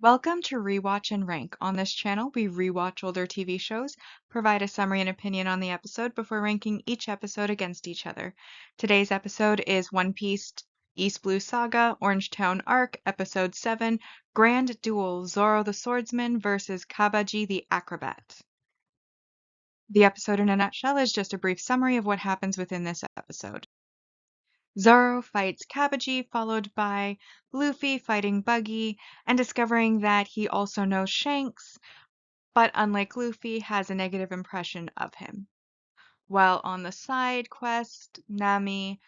Welcome to Rewatch and Rank. On this channel, we rewatch older TV shows, provide a summary and opinion on the episode before ranking each episode against each other. Today's episode is One Piece East Blue Saga, Orangetown Arc, Episode 7, Grand Duel, Zoro the Swordsman versus Kabaji the Acrobat. The episode in a nutshell is just a brief summary of what happens within this episode. Zoro fights Kabaji, followed by Luffy fighting Buggy and discovering that he also knows Shanks, but unlike Luffy, has a negative impression of him. While on the side quest, Nami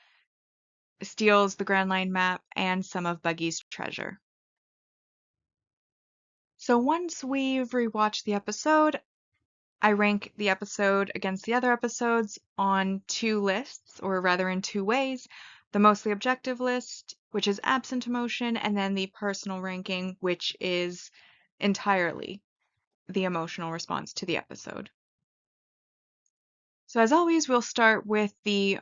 steals the Grand Line map and some of Buggy's treasure. So once we've rewatched the episode, I rank the episode against the other episodes on two lists, or rather in two ways. The mostly objective list, which is absent emotion, and then the personal ranking, which is entirely the emotional response to the episode. So as always, we'll start with the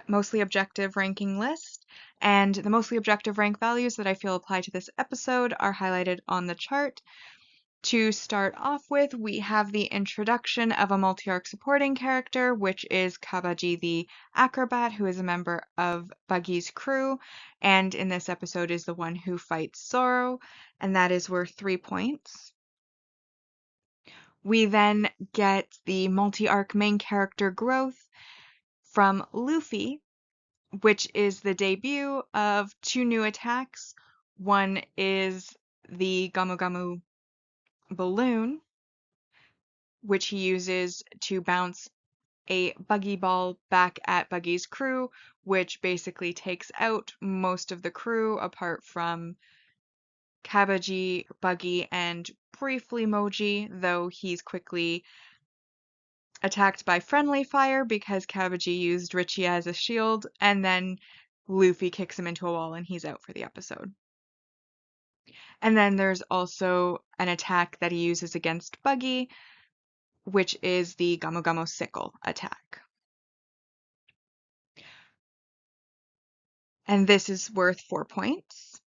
mostly objective ranking list, and the mostly objective rank values that I feel apply to this episode are highlighted on the chart. To start off with, we have the introduction of a multi-arc supporting character, which is Kabaji the Acrobat, who is a member of Buggy's crew, and in this episode is the one who fights Zoro, and that is worth 3 points. We then get the multi-arc main character growth from Luffy, which is the debut of two new attacks. One is the Gamu Gamu balloon, which he uses to bounce a buggy ball back at Buggy's crew, which basically takes out most of the crew apart from Kabaji, Buggy, and briefly Moji, though he's quickly attacked by friendly fire because Kabaji used Richie as a shield, and then Luffy kicks him into a wall and he's out for the episode. And then there's also an attack that he uses against Buggy, which is the Gamu Gamu Sickle attack. And this is worth 4 points.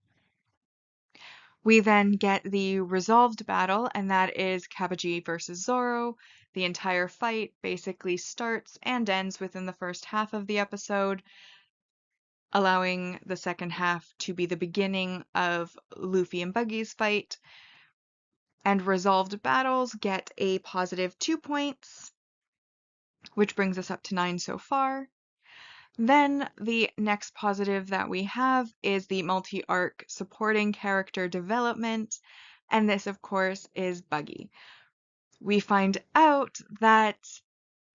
We then get the resolved battle, and that is Kabaji versus Zoro. The entire fight basically starts and ends within the first half of the episode, allowing the second half to be the beginning of Luffy and Buggy's fight. And resolved battles get a positive 2 points, which brings us up to 9 so far. Then the next positive that we have is the multi-arc supporting character development, and this, of course, is Buggy. We find out that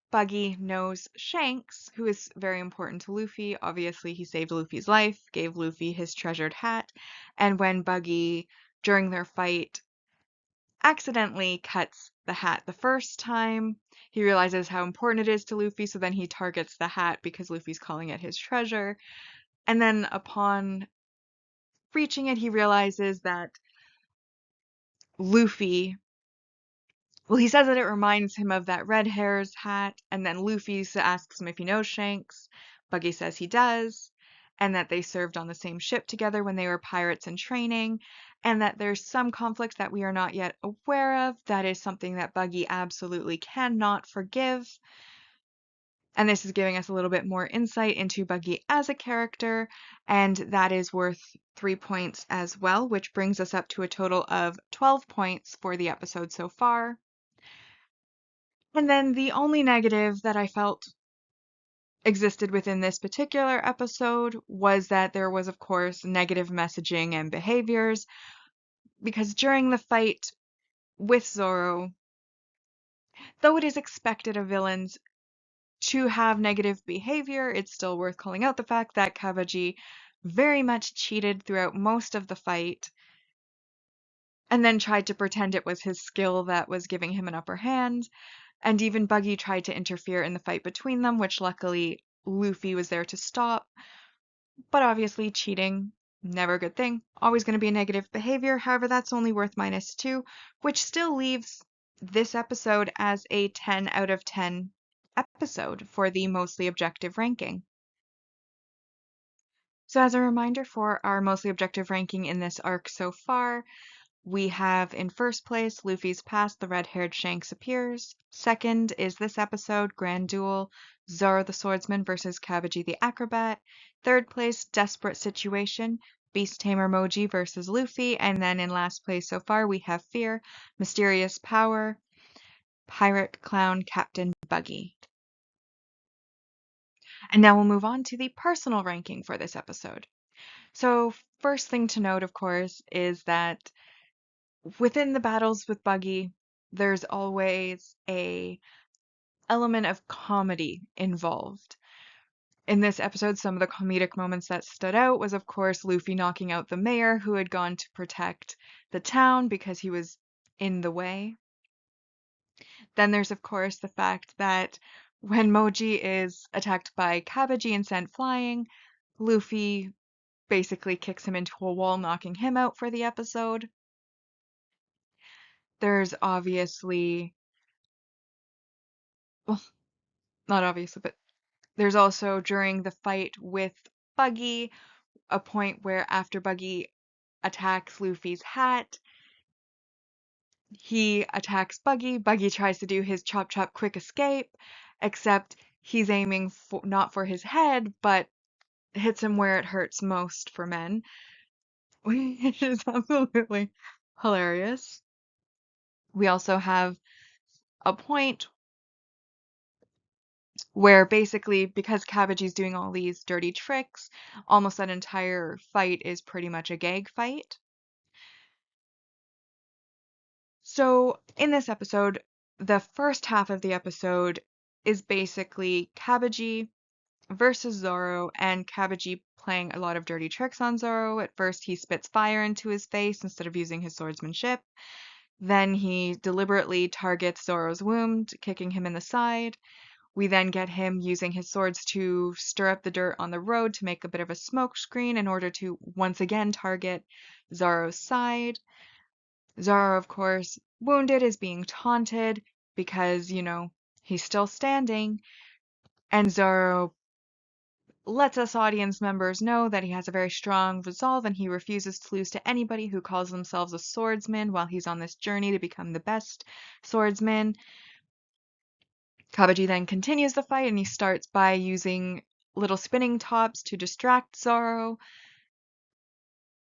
Buggy knows Shanks, who is very important to Luffy. Obviously, he saved Luffy's life, gave Luffy his treasured hat, and when Buggy, during their fight, accidentally cuts the hat the first time, he realizes how important it is to Luffy, so then he targets the hat because Luffy's calling it his treasure. And then upon reaching it, he realizes that Luffy, well, he says that it reminds him of that red hair's hat, and then Luffy asks him if he knows Shanks. Buggy says he does, and that they served on the same ship together when they were pirates in training, and that there's some conflict that we are not yet aware of. That is something that Buggy absolutely cannot forgive. And this is giving us a little bit more insight into Buggy as a character, and that is worth 3 points as well, which brings us up to a total of 12 points for the episode so far. And then the only negative that I felt existed within this particular episode was that there was, of course, negative messaging and behaviors, because during the fight with Zoro, though it is expected of villains to have negative behavior, it's still worth calling out the fact that Kabaji very much cheated throughout most of the fight and then tried to pretend it was his skill that was giving him an upper hand. And even Buggy tried to interfere in the fight between them, which luckily Luffy was there to stop. But obviously, cheating, never a good thing. Always going to be a negative behavior. However, that's only worth -2, which still leaves this episode as a 10 out of 10 episode for the mostly objective ranking. So as a reminder for our mostly objective ranking in this arc so far, We have in first place, Luffy's past, the red-haired Shanks appears. Second is this episode, Grand Duel, Zoro the Swordsman versus Kabaji the Acrobat. Third place, Desperate Situation, Beast Tamer Moji versus Luffy. And then in last place so far, we have Fear, Mysterious Power, Pirate Clown Captain Buggy. And now we'll move on to the personal ranking for this episode. So first thing to note, of course, is that within the battles with Buggy, there's always a element of comedy involved. In this episode, some of the comedic moments that stood out was, of course, Luffy knocking out the mayor who had gone to protect the town because he was in the way. Then there's, of course, the fact that when Moji is attacked by Kabaji and sent flying, Luffy basically kicks him into a wall, knocking him out for the episode. There's obviously, well, not obviously, but there's also during the fight with Buggy, a point where after Buggy attacks Luffy's hat, he attacks Buggy. Buggy tries to do his chop chop quick escape, except he's aiming for, not for his head, but hits him where it hurts most for men, which is absolutely hilarious. We also have a point where basically, because Kabaji's doing all these dirty tricks, almost that entire fight is pretty much a gag fight. So, in this episode, the first half of the episode is basically Kabaji versus Zoro, and Kabaji playing a lot of dirty tricks on Zoro. At first, he spits fire into his face instead of using his swordsmanship. Then he deliberately targets Zoro's wound, kicking him in the side. We then get him using his swords to stir up the dirt on the road to make a bit of a smoke screen in order to once again target Zoro's side. Zoro, of course, wounded, is being taunted because, he's still standing. And Zoro lets us audience members know that he has a very strong resolve and he refuses to lose to anybody who calls themselves a swordsman while he's on this journey to become the best swordsman. Kabaji then continues the fight and he starts by using little spinning tops to distract Zoro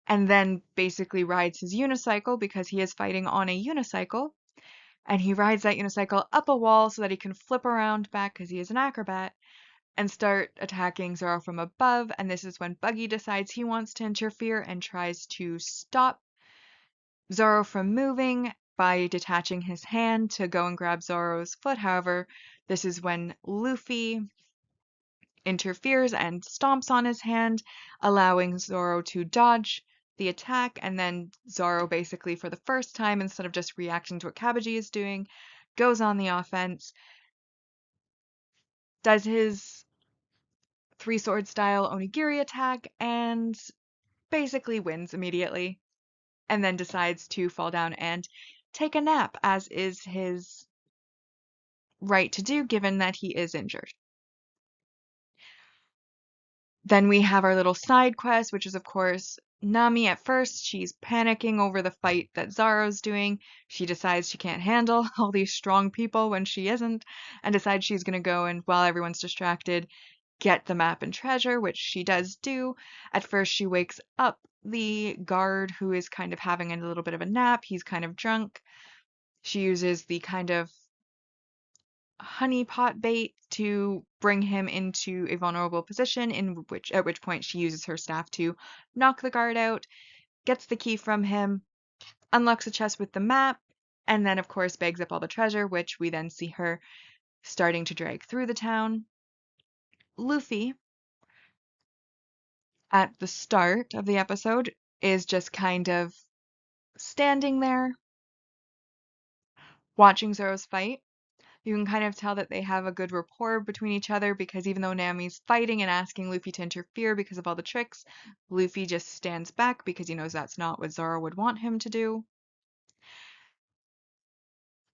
and then basically rides his unicycle because he is fighting on a unicycle. And he rides that unicycle up a wall so that he can flip around back because he is an acrobat and start attacking Zoro from above. And this is when Buggy decides he wants to interfere and tries to stop Zoro from moving by detaching his hand to go and grab Zoro's foot. However, this is when Luffy interferes and stomps on his hand, allowing Zoro to dodge the attack. And then Zoro basically, for the first time, instead of just reacting to what Kabaji is doing, goes on the offense, does his three sword style onigiri attack, and basically wins immediately, and then decides to fall down and take a nap, as is his right to do given that he is injured. Then we have our little side quest, which is, of course, Nami. At first, she's panicking over the fight that Zoro's doing. She decides she can't handle all these strong people when she isn't, and decides she's going to go and, while everyone's distracted, get the map and treasure, which she does do. At first, she wakes up the guard who is kind of having a little bit of a nap. He's kind of drunk. She uses the kind of honey pot bait to bring him into a vulnerable position, at which point she uses her staff to knock the guard out, gets the key from him, unlocks the chest with the map, and then of course bags up all the treasure, which we then see her starting to drag through the town. Luffy, at the start of the episode, is just kind of standing there watching Zoro's fight. You can kind of tell that they have a good rapport between each other because even though Nami's fighting and asking Luffy to interfere because of all the tricks, Luffy just stands back because he knows that's not what Zoro would want him to do.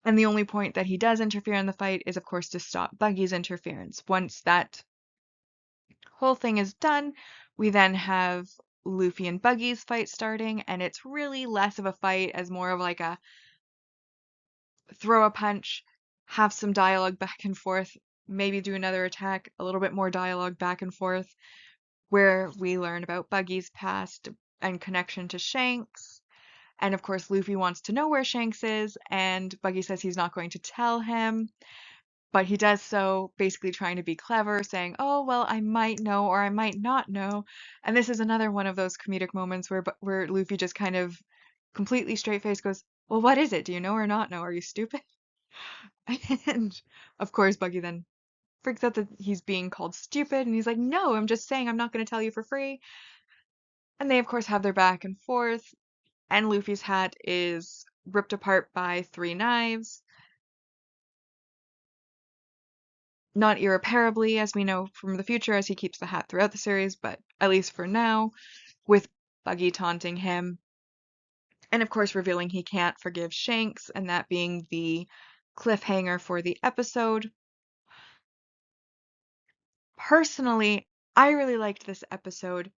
And the only point that he does interfere in the fight is, of course, to stop Buggy's interference. Once that whole thing is done, we then have Luffy and Buggy's fight starting, and it's really less of a fight as more of like a throw a punch, have some dialogue back and forth, maybe do another attack, a little bit more dialogue back and forth, where we learn about Buggy's past and connection to Shanks. And of course, Luffy wants to know where Shanks is, and Buggy says he's not going to tell him, but he does so basically trying to be clever, saying, "Oh, well, I might know or I might not know." And this is another one of those comedic moments where Luffy just kind of completely straight face goes, "Well, what is it? Do you know or not know? Are you stupid?" And of course, Buggy then freaks out that he's being called stupid, and he's like, "No, I'm just saying I'm not going to tell you for free." And they, of course, have their back and forth, and Luffy's hat is ripped apart by 3 knives. Not irreparably, as we know from the future, as he keeps the hat throughout the series, but at least for now, with Buggy taunting him. And of course, revealing he can't forgive Shanks, and that being the cliffhanger for the episode. Personally, I really liked this episode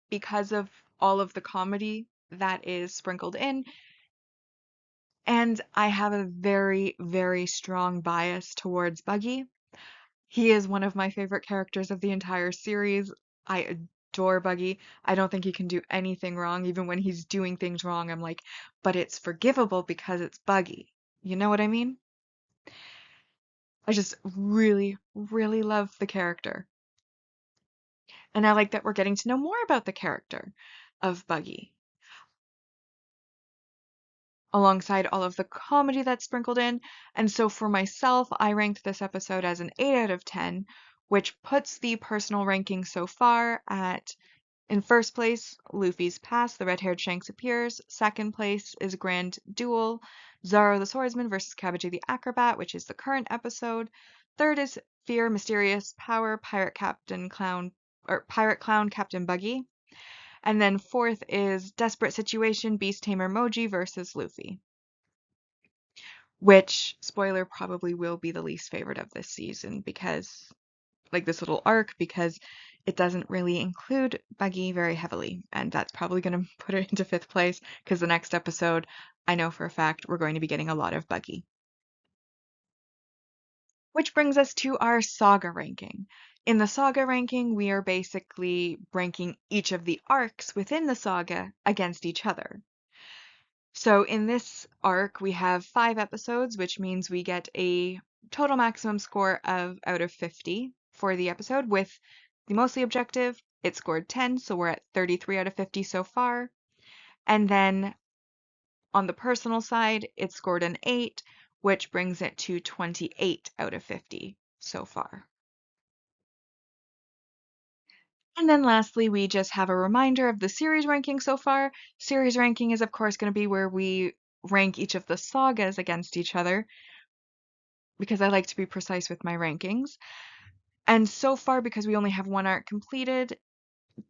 because of all of the comedy that is sprinkled in. And I have a very, very strong bias towards Buggy. He is one of my favorite characters of the entire series. I adore Buggy. I don't think he can do anything wrong. Even when he's doing things wrong, I'm like, but it's forgivable because it's Buggy. You know what I mean? I just really, really love the character. And I like that we're getting to know more about the character of Buggy, alongside all of the comedy that's sprinkled in. And so for myself, I ranked this episode as an 8 out of 10, which puts the personal ranking so far at, in first place, Luffy's past, the red-haired Shanks appears. Second place is Grand Duel, Zoro the Swordsman versus Cabbage the Acrobat, which is the current episode. Third is Fear, Mysterious Power, Pirate Clown Captain Buggy. And then fourth is Desperate Situation, Beast Tamer Moji versus Luffy, which, spoiler, probably will be the least favorite of this season because, like this little arc, because it doesn't really include Buggy very heavily. And that's probably going to put it into fifth place because the next episode, I know for a fact, we're going to be getting a lot of Buggy. Which brings us to our saga ranking. In the saga ranking, we are basically ranking each of the arcs within the saga against each other. So in this arc, we have 5 episodes, which means we get a total maximum score of out of 50 for the episode. With the mostly objective, it scored 10, so we're at 33 out of 50 so far. And then on the personal side, it scored an 8, which brings it to 28 out of 50 so far. And then lastly, we just have a reminder of the series ranking so far. Series ranking is, of course, going to be where we rank each of the sagas against each other, because I like to be precise with my rankings. And so far, because we only have one arc completed,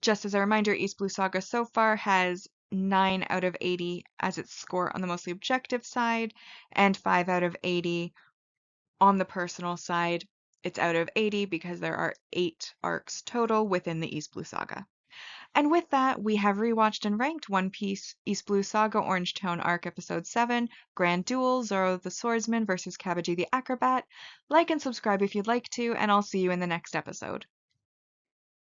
just as a reminder, East Blue Saga so far has 9 out of 80 as its score on the mostly objective side, and 5 out of 80 on the personal side. It's out of 80 because there are 8 arcs total within the East Blue Saga. And with that, we have rewatched and ranked One Piece East Blue Saga Orange Town Arc Episode 7, Grand Duel, Zoro the Swordsman versus Cabbage the Acrobat. Like and subscribe if you'd like to, and I'll see you in the next episode.